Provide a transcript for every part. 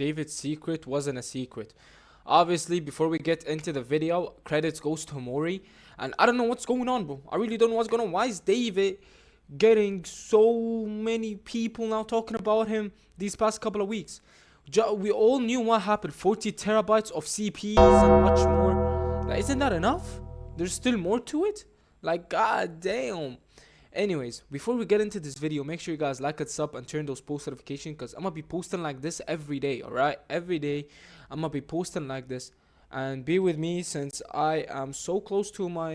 David's secret wasn't a secret. Obviously, before we get into the video, credits goes to Mori. And I don't know what's going on, bro. I really don't know what's going on. Why is David getting so many people now talking about him these past couple of weeks? We all knew what happened. 40 terabytes of CPs and much more. Like, isn't that enough? There's still more to it? Like, god damn. Anyways, before we get into this video, make sure you guys like and sub and turn those post notifications, because I'm gonna be posting like this every day. All right, every day I'm gonna be posting like this, and be with me since I am so close to my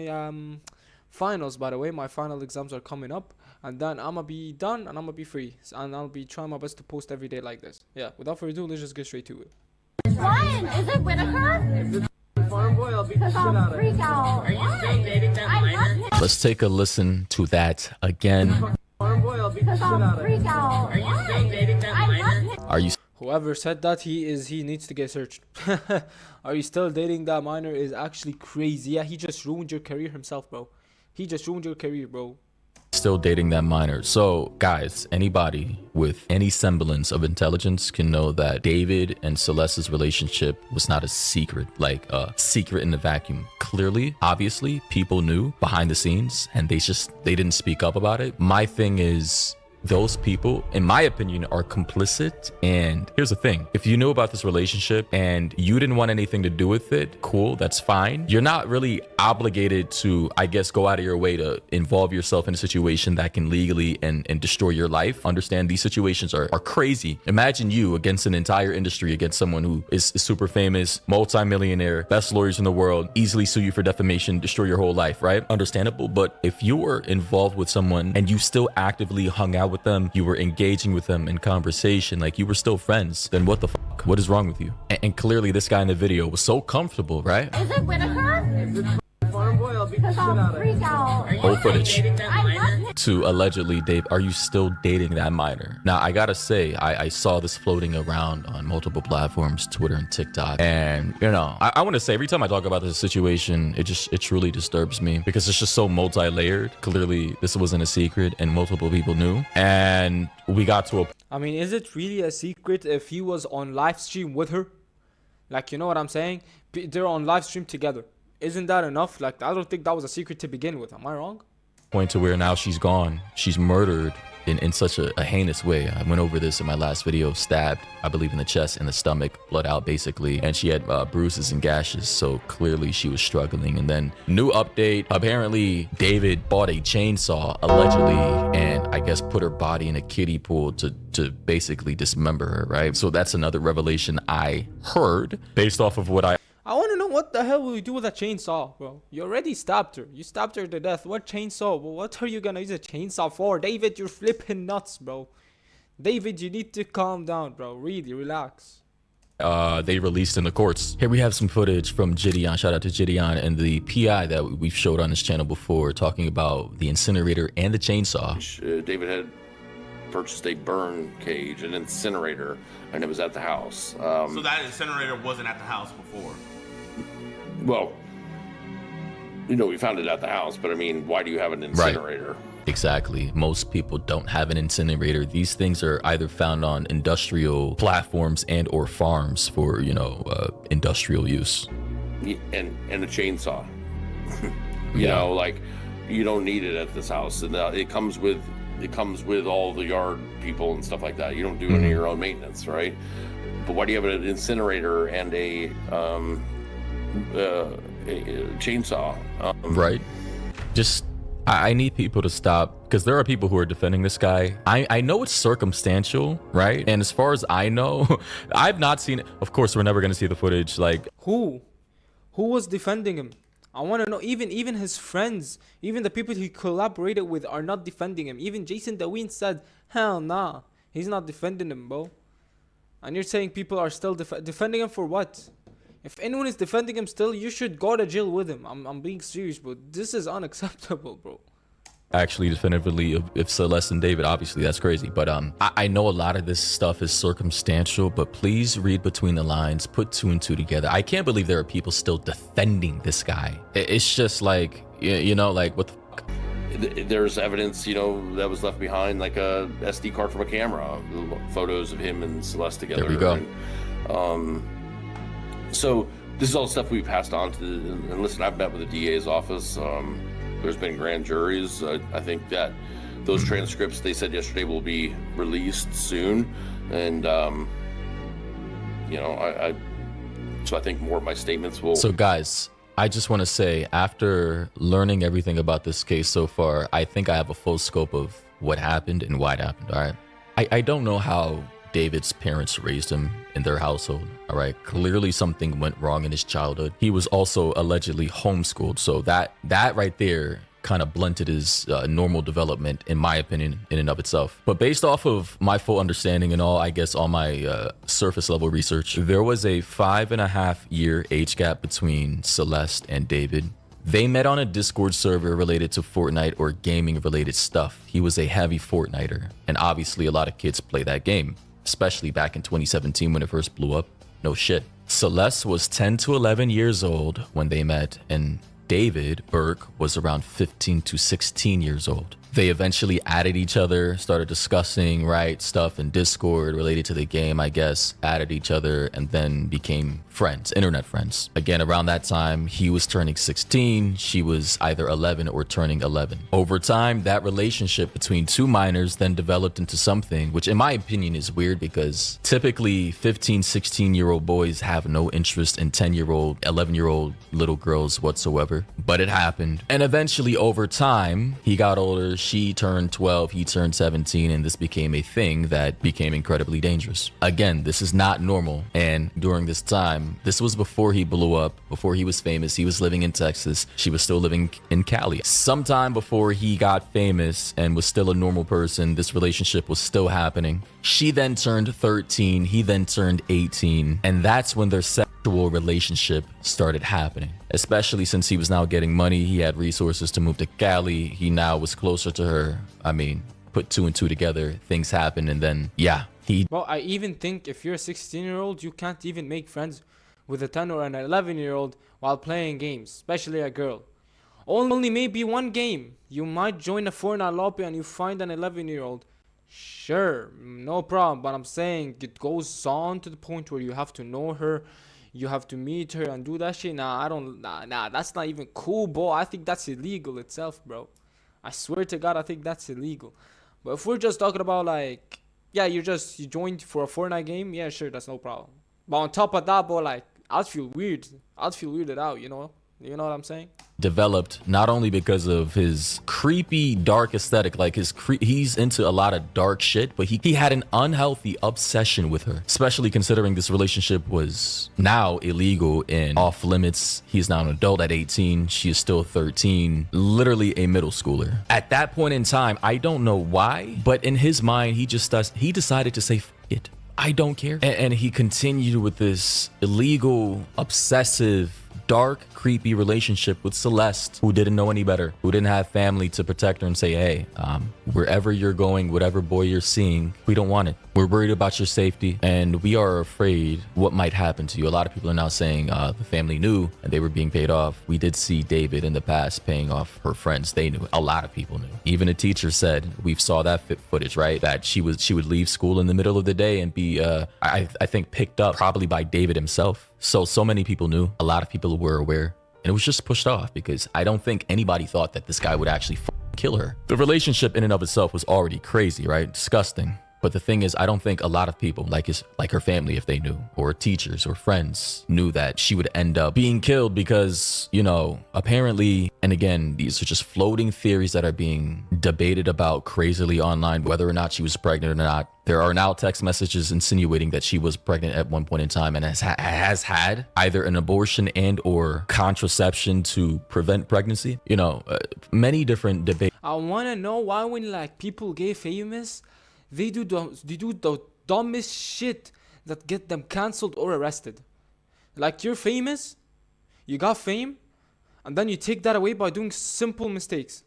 finals. By the way, my final exams are coming up, and then I'm gonna be done and I'm gonna be free, and I'll be trying my best to post every day like this. Yeah, without further ado, let's just get straight to it. Ryan, is it Whitaker? Farm boy, I'll beat the shit out of Freak out. Are you still dating that minor? Let's take a listen to that again. Farm boy, I'll beat the shit out of Freak out. Are you still dating that minor? Are you Whoever said that, he needs to get searched. Are you still dating that minor is actually crazy. Yeah, he just ruined your career himself, bro. He just ruined your career, bro. still dating that minor? So guys, anybody with any semblance of intelligence can know that David and Celeste's relationship was not a secret, like a secret in the vacuum. Clearly, obviously, people knew behind the scenes and they didn't speak up about it. My thing is, those people, in my opinion, are complicit. And here's the thing: if you knew about this relationship and you didn't want anything to do with it, cool, that's fine. You're not really obligated to, I guess, go out of your way to involve yourself in a situation that can legally and destroy your life. Understand, these situations are crazy. Imagine you against an entire industry, against someone who is super famous, multi-millionaire, best lawyers in the world, easily sue you for defamation, destroy your whole life, right? Understandable. But if you were involved with someone and you still actively hung out with them, you were engaging with them in conversation, like you were still friends, then what the fuck? What is wrong with you? And clearly this guy in the video was so comfortable, right? Is it Whitaker? Farm boy, I'll beat the shit out of Freak out. Whole footage Dating that minor? to allegedly, Dave, are you still dating that minor? Now, I gotta say, I saw this floating around on multiple platforms, Twitter and TikTok. And, you know, I want to say, every time I talk about this situation, it truly disturbs me because it's just so multi-layered. Clearly, this wasn't a secret and multiple people knew. And we got to a... I mean, is it really a secret if he was on live stream with her? Like, you know what I'm saying? They're on live stream together. Isn't that enough? Like, I don't think that was a secret to begin with. Am I wrong? Point to where now she's gone. She's murdered in such a heinous way. I went over this in my last video. Stabbed, I believe, in the chest and the stomach, blood out basically, and she had bruises and gashes, so clearly she was struggling. And then new update, apparently David bought a chainsaw allegedly and I guess put her body in a kiddie pool to basically dismember her, right? So that's another revelation I heard based off of what I want to know, what the hell will you do with a chainsaw, bro? You already stabbed her. You stabbed her to death. What chainsaw? What are you gonna use a chainsaw for? David, you're flipping nuts, bro. David, you need to calm down, bro. Really, relax. they released in the courts. Here we have some footage from Gideon. Shout out to Gideon and the PI that we've showed on this channel before, talking about the incinerator and the chainsaw. David had purchased a burn cage, an incinerator, and it was at the house. So that incinerator wasn't at the house before? Well, you know, we found it at the house, but I mean, why do you have an incinerator? Right. Exactly. Most people don't have an incinerator. These things are either found on industrial platforms and or farms for, you know, industrial use. And a chainsaw. You know, like, you don't need it at this house. And it comes with all the yard people and stuff like that. You don't do any of your own maintenance, right? But why do you have an incinerator and a chainsaw? Right. Just, I need people to stop, because there are people who are defending this guy. I know it's circumstantial, right? And as far as I know, I've not seen it. Of course, we're never going to see the footage. Like, Who was defending him? I want to know. Even his friends, even the people he collaborated with are not defending him. Even Jason Dawin said, hell nah, he's not defending him, bro. And you're saying people are still defending him for what? If anyone is defending him still, you should go to jail with him. I'm being serious, bro. This is unacceptable, bro. actually definitively, if Celeste and David, obviously that's crazy. But I know a lot of this stuff is circumstantial, but please read between the lines, put two and two together. I can't believe there are people still defending this guy. It's just like, you know, like, what the fuck? There's evidence, you know, that was left behind, like a SD card from a camera, photos of him and Celeste together. There we go. So this is all stuff we passed on to and listen, I've met with the DA's office. There's been grand juries. I think that those transcripts they said yesterday will be released soon. And, so I think more of my statements will. So guys, I just want to say, after learning everything about this case so far, I think I have a full scope of what happened and why it happened, all right? I don't know how David's parents raised him in their household, all right? Clearly something went wrong in his childhood. He was also allegedly homeschooled, so that right there kind of blunted his normal development, in my opinion, in and of itself. But based off of my full understanding and all, I guess, all my surface level research, there was a 5.5-year age gap between Celeste and David. They met on a Discord server related to Fortnite or gaming related stuff. He was a heavy Fortniter, and obviously a lot of kids play that game, especially back in 2017 when it first blew up. No shit. Celeste was 10 to 11 years old when they met, and David Burke was around 15 to 16 years old. They eventually added each other, started discussing, right, stuff in Discord related to the game, I guess, added each other, and then became friends, internet friends. Again, around that time, he was turning 16, she was either 11 or turning 11. Over time, that relationship between two minors then developed into something, which in my opinion is weird because typically 15, 16-year-old boys have no interest in 10-year-old, 11-year-old little girls whatsoever. But it happened. And eventually, over time, he got older, she turned 12, he turned 17, and this became a thing that became incredibly dangerous. Again, this is not normal. And during this time, this was before he blew up, before he was famous. He was living in Texas. She was still living in Cali. Sometime before he got famous and was still a normal person, this relationship was still happening. She then turned 13, he then turned 18, and that's when their sexual relationship started happening. Especially since he was now getting money, he had resources to move to Cali, he now was closer to her. I mean, put two and two together, things happened, and then, yeah. Well, I even think if you're a 16-year-old, you can't even make friends with a 10 or an 11-year-old while playing games, especially a girl. Only maybe one game. You might join a Fortnite lobby and you find an 11-year-old. Sure, no problem, but I'm saying it goes on to the point where you have to know her, you have to meet her and do that shit. Nah, that's not even cool, bro. I think that's illegal itself, bro. I swear to God, I think that's illegal. But if we're just talking about like, yeah, you joined for a Fortnite game, yeah, sure, that's no problem. But on top of that, bro, like, I'd feel weird. I'd feel weirded out, you know? You know what I'm saying? Developed not only because of his creepy dark aesthetic, like he's into a lot of dark shit, but he had an unhealthy obsession with her, especially considering this relationship was now illegal and off limits. He's now an adult at 18, she is still 13, literally a middle schooler. At that point in time, I don't know why, but in his mind, he decided to say, F it, I don't care. And he continued with this illegal, obsessive, dark, creepy relationship with Celeste, who didn't know any better, who didn't have family to protect her and say, hey, wherever you're going, whatever boy you're seeing, we don't want it. We're worried about your safety and we are afraid what might happen to you. A lot of people are now saying the family knew and they were being paid off. We did see David in the past paying off her friends. They knew. A lot of people knew. Even a teacher said, we saw that footage, right? That she would leave school in the middle of the day and be, I think, picked up probably by David himself. So many people knew. A lot of people were aware. And it was just pushed off because I don't think anybody thought that this guy would actually kill her. The relationship in and of itself was already crazy, right? Disgusting. But the thing is, I don't think a lot of people, like her family, if they knew, or teachers or friends, knew that she would end up being killed because, you know, apparently, and again, these are just floating theories that are being debated about crazily online, whether or not she was pregnant or not. There are now text messages insinuating that she was pregnant at one point in time and has had either an abortion and or contraception to prevent pregnancy. You know, many different debates. I want to know why when like people get famous, they do the dumbest shit that get them cancelled or arrested. Like, you're famous, you got fame, and then you take that away by doing simple mistakes.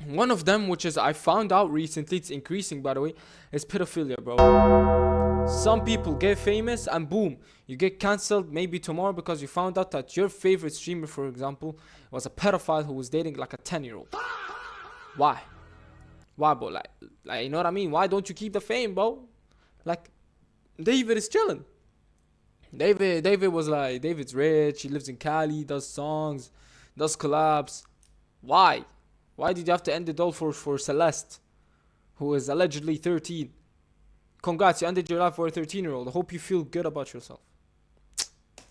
One of them, which is I found out recently, it's increasing by the way, is pedophilia, bro. Some people get famous and boom, you get cancelled maybe tomorrow because you found out that your favorite streamer, for example, was a pedophile who was dating like a 10-year-old. Why? Why, bro? Like, you know what I mean? Why don't you keep the fame, bro? Like, David is chilling. David was like, David's rich, he lives in Cali, does songs, does collabs. Why? Why did you have to end it all for Celeste, who is allegedly 13? Congrats, you ended your life for a 13-year-old. I hope you feel good about yourself.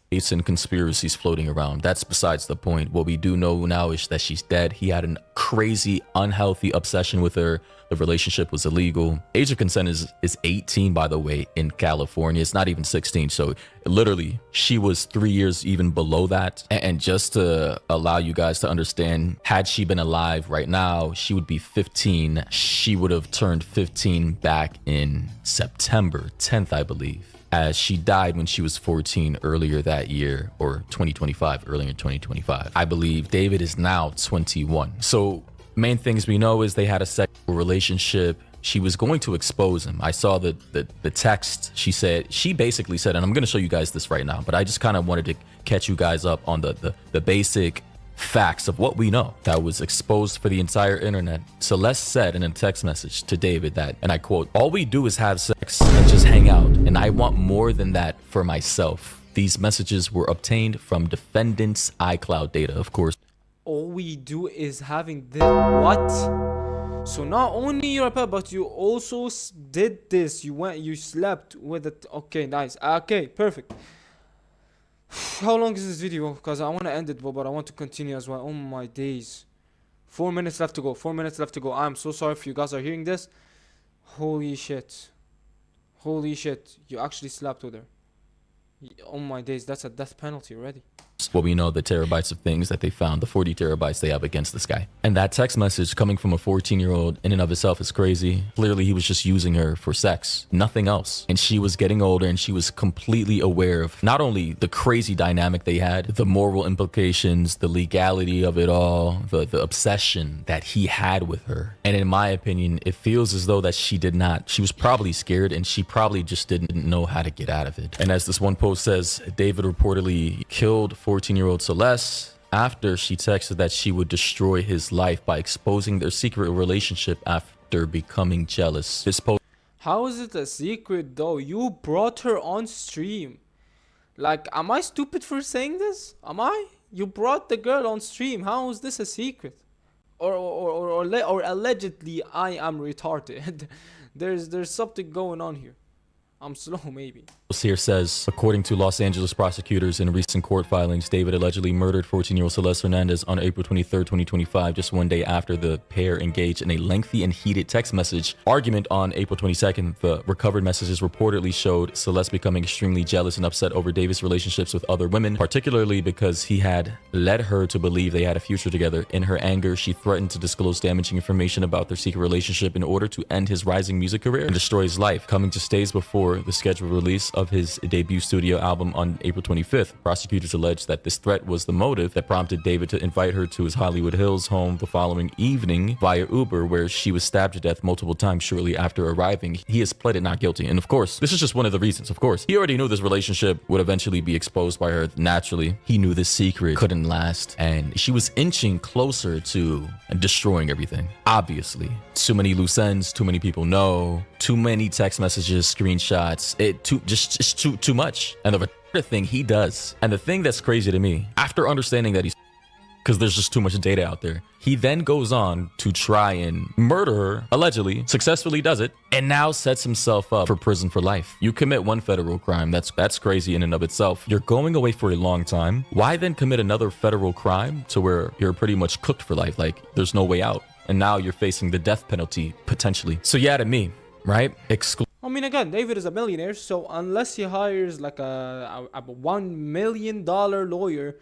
And conspiracies floating around. That's besides the point. What we do know now is that she's dead. He had a crazy, unhealthy obsession with her. The relationship was illegal. Age of consent is 18, by the way, in California. It's not even 16. So literally, she was 3 years even below that. And just to allow you guys to understand, had she been alive right now, she would be 15. She would have turned 15 back in September 10th, I believe, as she died when she was 14 earlier that year, or 2025, earlier in 2025. I believe David is now 21. So main things we know is they had a sexual relationship. She was going to expose him. I saw the text. She basically said, and I'm going to show you guys this right now, but I just kind of wanted to catch you guys up on the basic facts of what we know that was exposed for the entire internet. Celeste said in a text message to David that, and I quote, "All we do is have sex and just hang out, and I want more than that for myself." These messages were obtained from defendant's iCloud data, of course. All we do is having the what? So not only you're a pet, but you also did this. You slept with it. Okay, nice. Okay, perfect. How long is this video? Because I want to end it, but I want to continue as well. Oh my days. 4 minutes left to go. 4 minutes left to go. I'm so sorry if you guys are hearing this. Holy shit. Holy shit. You actually slept with her. Oh my days. That's a death penalty already. What we know, the terabytes of things that they found, the 40 terabytes they have against this guy. And that text message coming from a 14-year-old in and of itself is crazy. Clearly, he was just using her for sex, nothing else. And she was getting older, and she was completely aware of not only the crazy dynamic they had, the moral implications, the legality of it all, the obsession that he had with her. And in my opinion, it feels as though that she was probably scared, and she probably just didn't know how to get out of it. And as this one post says, David reportedly killed 14-year-old Celeste after she texted that she would destroy his life by exposing their secret relationship after becoming jealous. This post. How is it a secret though? You brought her on stream. Like, am I stupid for saying this? Am I? You brought the girl on stream. How is this a secret? Or allegedly I am retarded. There's something going on here. I'm slow, maybe. Here says, according to Los Angeles prosecutors in recent court filings, David allegedly murdered 14-year-old Celeste Hernandez on April 23rd, 2025, just one day after the pair engaged in a lengthy and heated text message argument on April 22nd. The recovered messages reportedly showed Celeste becoming extremely jealous and upset over David's relationships with other women, particularly because he had led her to believe they had a future together. In her anger, she threatened to disclose damaging information about their secret relationship in order to end his rising music career and destroy his life. Coming just days before the scheduled release of his debut studio album on April 25th, prosecutors alleged that this threat was the motive that prompted David to invite her to his Hollywood Hills home the following evening via Uber, where she was stabbed to death multiple times shortly after arriving. He has pleaded not guilty. And of course, this is just one of the reasons. Of course, he already knew this relationship would eventually be exposed by her. Naturally, he knew this secret couldn't last, and she was inching closer to destroying everything. Obviously, too many loose ends, too many people know, too many text messages, screenshots, just too much. And the thing he does, and the thing that's crazy to me, after understanding that because there's just too much data out there, he then goes on to try and murder her, allegedly, successfully does it, and now sets himself up for prison for life. You commit one federal crime, that's crazy in and of itself. You're going away for a long time. Why then commit another federal crime to where you're pretty much cooked for life? Like, there's no way out. And now you're facing the death penalty, potentially. So yeah, to me, right? I mean, again, David is a millionaire, so unless he hires like a $1 million lawyer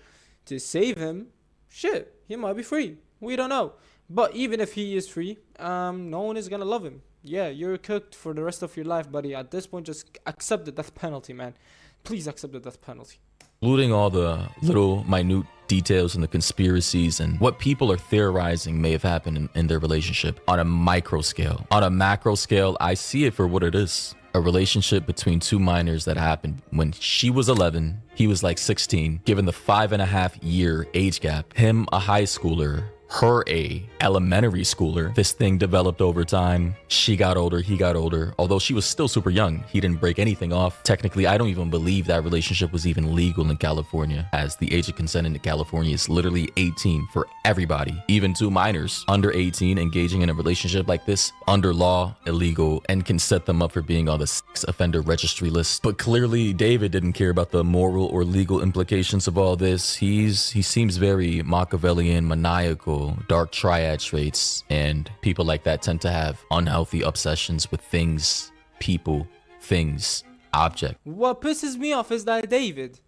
to save him, shit, he might be free. We don't know. But even if he is free, no one is gonna love him. Yeah, you're cooked for the rest of your life, buddy. At this point, just accept the death penalty, man. Please accept the death penalty. Including all the little minute details and the conspiracies and what people are theorizing may have happened in their relationship on a micro scale. On a macro scale, I see it for what it is. A relationship between two minors that happened when she was 11, he was like 16, given the 5.5-year age gap. Him, a high schooler, her a elementary schooler. This thing developed over time. She got older, he got older. Although she was still super young, he didn't break anything off. Technically, I don't even believe that relationship was even legal in California, as the age of consent in California is literally 18 for everybody, even to minors under 18 engaging in a relationship like this under law, illegal, and can set them up for being on the sex offender registry list. But clearly David didn't care about the moral or legal implications of all this. He seems very Machiavellian, maniacal, dark triad traits, and people like that tend to have unhealthy obsessions with things, people, things, object. What pisses me off is that David,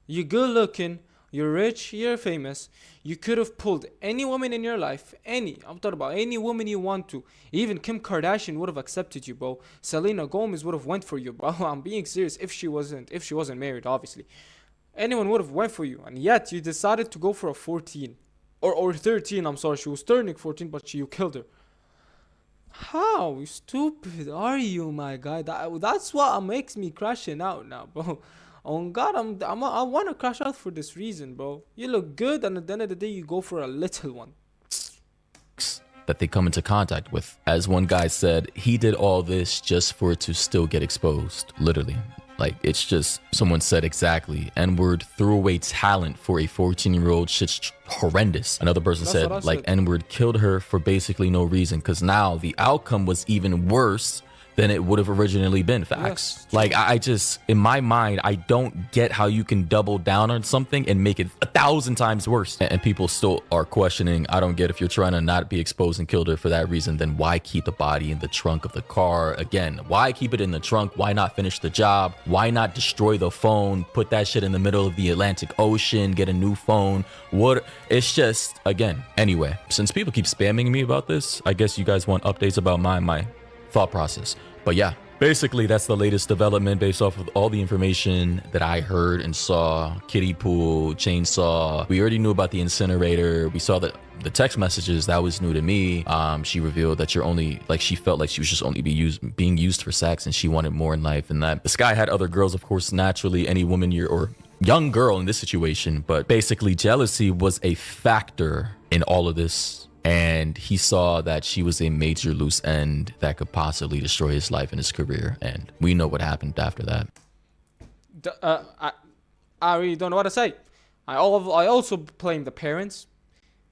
you're good looking, you're rich, you're famous. You could have pulled any woman in your life, I'm talking about any woman you want to. Even Kim Kardashian would have accepted you, bro. Selena Gomez would have went for you, bro. I'm being serious. If she wasn't married, obviously. Anyone would have went for you, and yet you decided to go for a 14 or 13. I'm sorry, she was turning 14, but you killed her. How stupid are you, my guy? That's what makes me crashing out now, bro. Oh God, I want to crash out for this reason, bro. You look good, and at the end of the day, you go for a little one that they come into contact with. As one guy said, he did all this just for it to still get exposed, literally. Like, it's just, someone said exactly, N-word threw away talent for a 14-year-old. Shit's horrendous. Another person said, like, N-word killed her for basically no reason, because now the outcome was even worse than it would have originally been. Facts. Yes, like, I just, in my mind, I don't get how you can double down on something and make it 1,000 times worse. And people still are questioning. I don't get, if you're trying to not be exposed and killed her for that reason, then why keep the body in the trunk of the car? Again, why keep it in the trunk? Why not finish the job? Why not destroy the phone, put that shit in the middle of the Atlantic Ocean, get a new phone? What? It's just, again, anyway, since people keep spamming me about this, I guess you guys want updates about my thought process. But yeah, basically that's the latest development based off of all the information that I heard and saw. Kiddie pool, chainsaw. We already knew about the incinerator. We saw that the text messages, that was new to me. She revealed that you're only, like, she felt like she was just only being used for sex, and she wanted more in life. And that this guy had other girls, of course, naturally, any woman or young girl in this situation. But basically jealousy was a factor in all of this. And he saw that she was a major loose end that could possibly destroy his life and his career. And we know what happened after that. I really don't know what to say. I also blame the parents,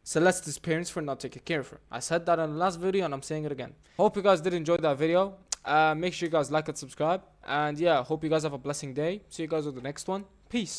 Celeste's parents, for not taking care of her. I said that in the last video, and I'm saying it again. Hope you guys did enjoy that video. Make sure you guys like and subscribe. And yeah, hope you guys have a blessing day. See you guys on the next one. Peace.